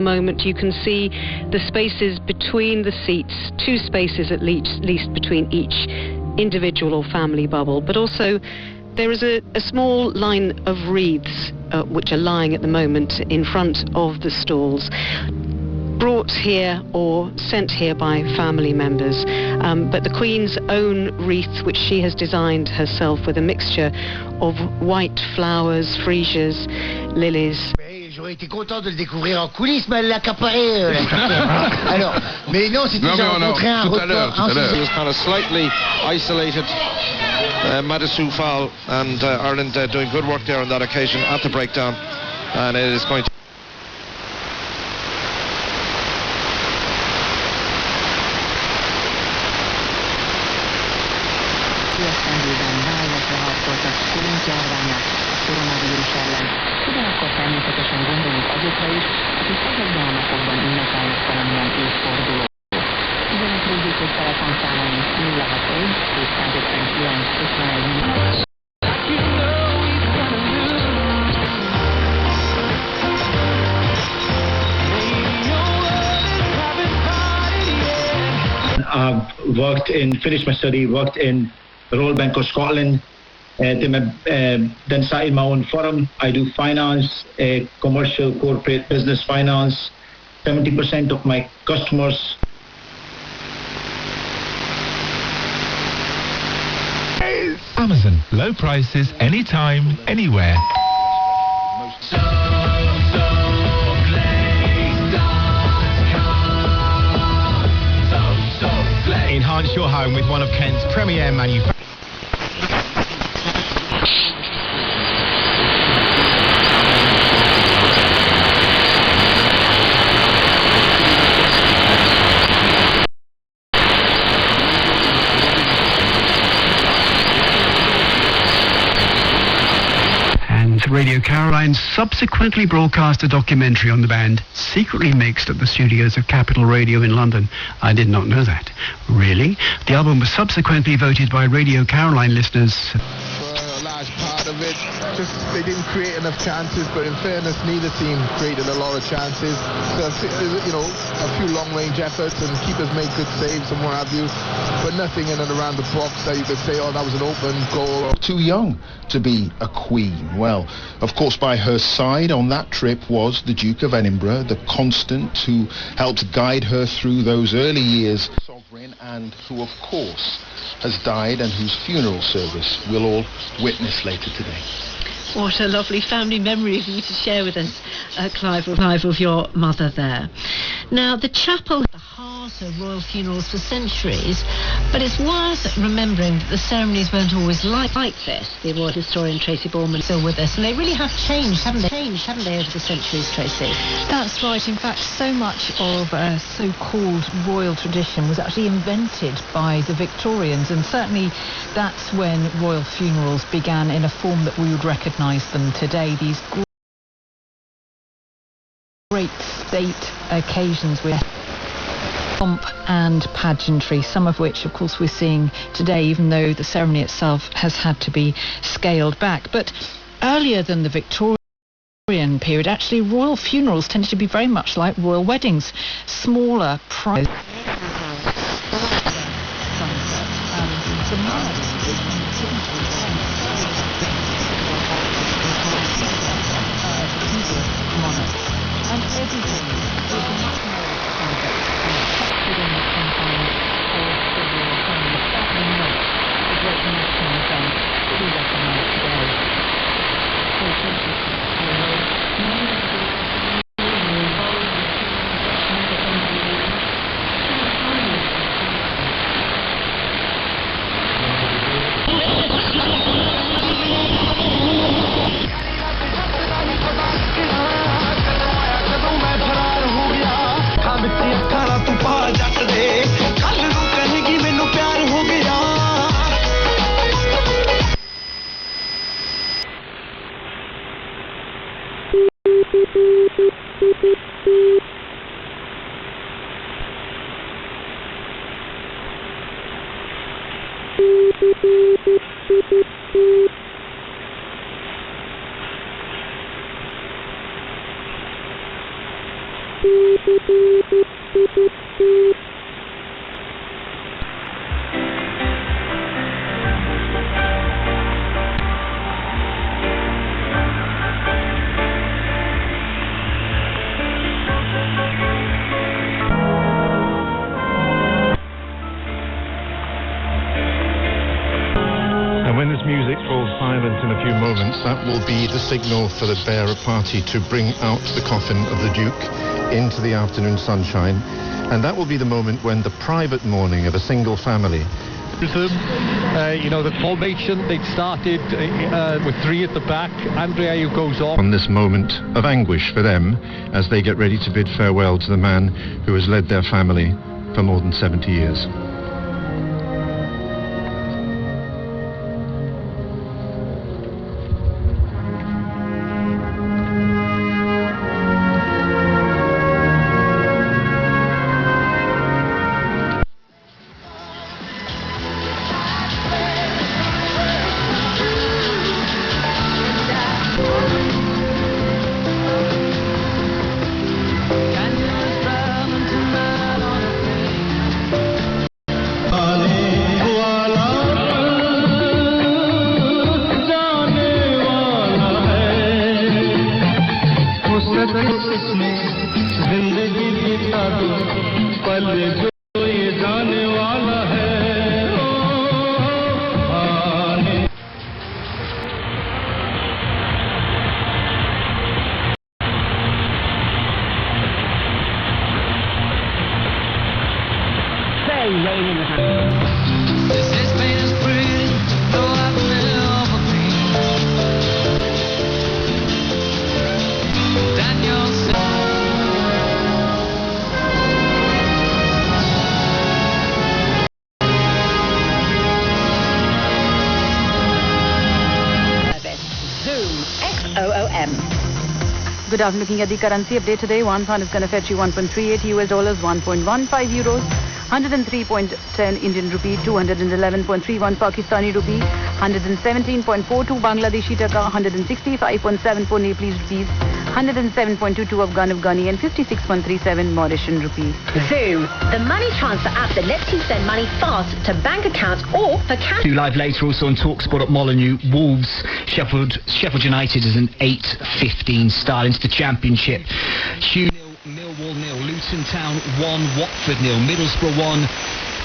Moment you can see the spaces between the seats, 2 spaces at least between each individual or family bubble, but also there is a small line of wreaths which are lying at the moment in front of the stalls, brought here or sent here by family members, but the Queen's own wreath, which she has designed herself with a mixture of white flowers, freesias, lilies. J'aurais été content de le découvrir en coulisses, mais elle l'a accaparé. Alors, mais non, c'était rencontré un record. It was kind of slightly isolated. Madisou Fall and Ireland doing good work there on that occasion at the breakdown, and it is going to. Koronavírus ellen. Ugyanakkor természetesen gondolunk azokra is, akik ezekben a napokban ünnepelnek valamilyen évfordulót. Ügyenek rögzítős telefonszámaink 061 259 51. I've finished my study, worked in the Royal Bank of Scotland. Then started my own firm. I do finance, commercial, corporate, business finance. 70% of my customers. Amazon. Low prices, anytime, anywhere. Enhance your home with one of Kent's premier manufacturers. Radio Caroline subsequently broadcast a documentary on the band, secretly mixed at the studios of Capital Radio in London. I did not know that. Really? The album was subsequently voted by Radio Caroline listeners. A large part of it, just they didn't create enough chances, but in fairness, neither team created a lot of chances. So, you know, a few long-range efforts and keepers made good saves and what have you, but nothing in and around the box that you could say, oh, that was an open goal. Too young to be a queen. Well, of course, by her side on that trip was the Duke of Edinburgh, the constant who helped guide her through those early years, sovereign, and who, of course, has died and whose funeral service we'll all witness later today. What a lovely family memory for you to share with us, Clive, of your mother there. Now, the chapel at the heart of royal funerals for centuries, but it's worth remembering that the ceremonies weren't always like this. The royal historian Tracy Borman is still with us, and they really have changed, haven't they, over the centuries, Tracy? That's right. In fact, so much of so-called royal tradition was actually invented by the Victorians, and certainly that's when royal funerals began in a form that we would recognise them today. These great state occasions with pomp and pageantry, some of which, of course, we're seeing today, even though the ceremony itself has had to be scaled back. But earlier than the Victorian period, actually, royal funerals tended to be very much like royal weddings, smaller, private. And everything was much more captured in the confines of the royal family. Certainly not the great national event that we recognise today. Music falls silent in a few moments. That will be the signal for the bearer party to bring out the coffin of the Duke into the afternoon sunshine, and that will be the moment when the private mourning of a single family. The formation, they'd started with three at the back. Andrea, who goes off. On this moment of anguish for them as they get ready to bid farewell to the man who has led their family for more than 70 years. Good afternoon. Looking at the currency update today, one pound is going to fetch you 1.38 US dollars, 1.15 euros, 103.10 Indian rupee, 211.31 Pakistani rupee, 117.42 Bangladeshi taka, 165.74 Nepalese rupees, 107.22 Afghani and 56.37 Mauritian rupee. Zoom, the money transfer app that lets you send money fast to bank accounts or for cash. Live later also on TalkSport at Molyneux. Wolves, Sheffield United is an 8-15 start into the Championship. Hugh 0, Millwall 0, Luton Town 1, Watford 0, Middlesbrough 1,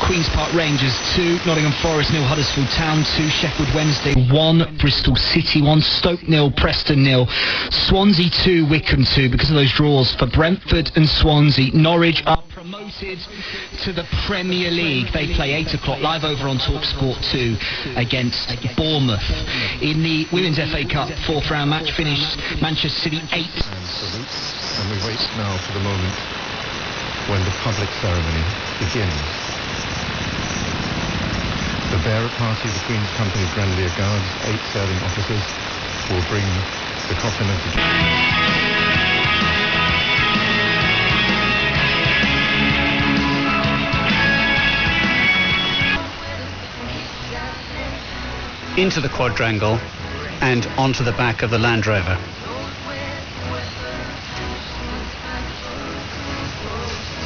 Queen's Park Rangers 2, Nottingham Forest 0, Huddersfield Town 2, Sheffield Wednesday 1, Bristol City 1, Stoke 0, Preston 0, Swansea 2, Wickham 2. Because of those draws for Brentford and Swansea, Norwich are promoted to the Premier League. They play 8 o'clock live over on TalkSport 2 against Bournemouth. In the Women's FA Cup 4th round match finished Manchester City 8. And we wait now for the moment when the public ceremony begins. The bearer party of the Queen's Company Grenadier Guards, 8 serving officers, will bring the coffin of the into the quadrangle and onto the back of the Land Rover.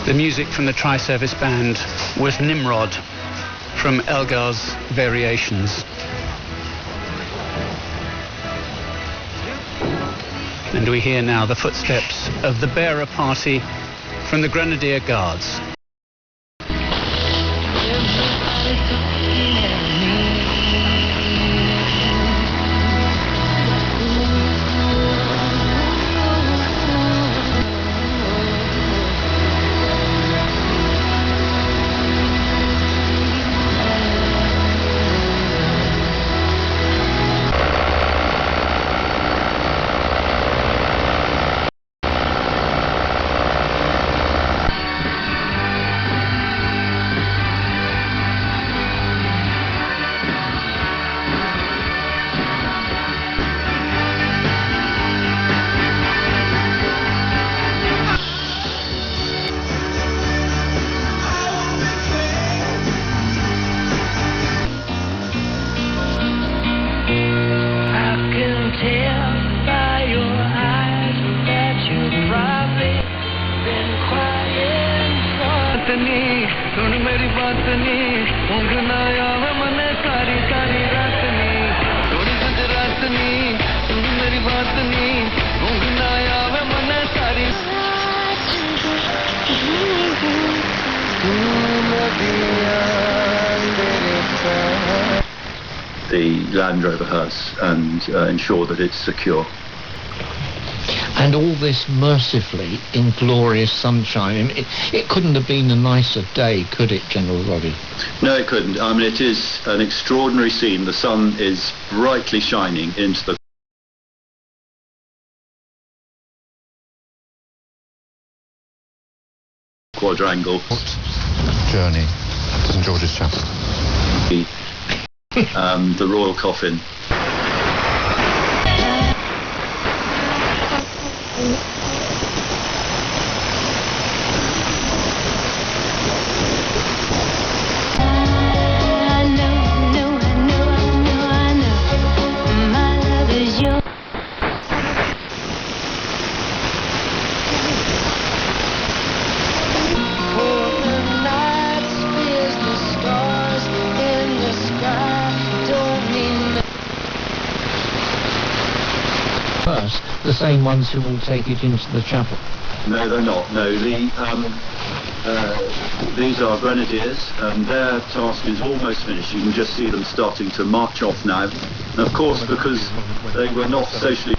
The music from the Tri-Service Band was Nimrod from Elgar's Variations. And we hear now the footsteps of the bearer party from the Grenadier Guards. the Land Rover has and ensure that it's secure. And all this mercifully in glorious sunshine. It couldn't have been a nicer day, could it, General Roddy? No, it couldn't. I mean, it is an extraordinary scene. The sun is brightly shining into the quadrangle. Journey to St George's Chapel. The royal coffin. The same ones who will take it into the chapel? No, they're not. No, these are grenadiers, and their task is almost finished. You can just see them starting to march off now. And of course, because they were not socially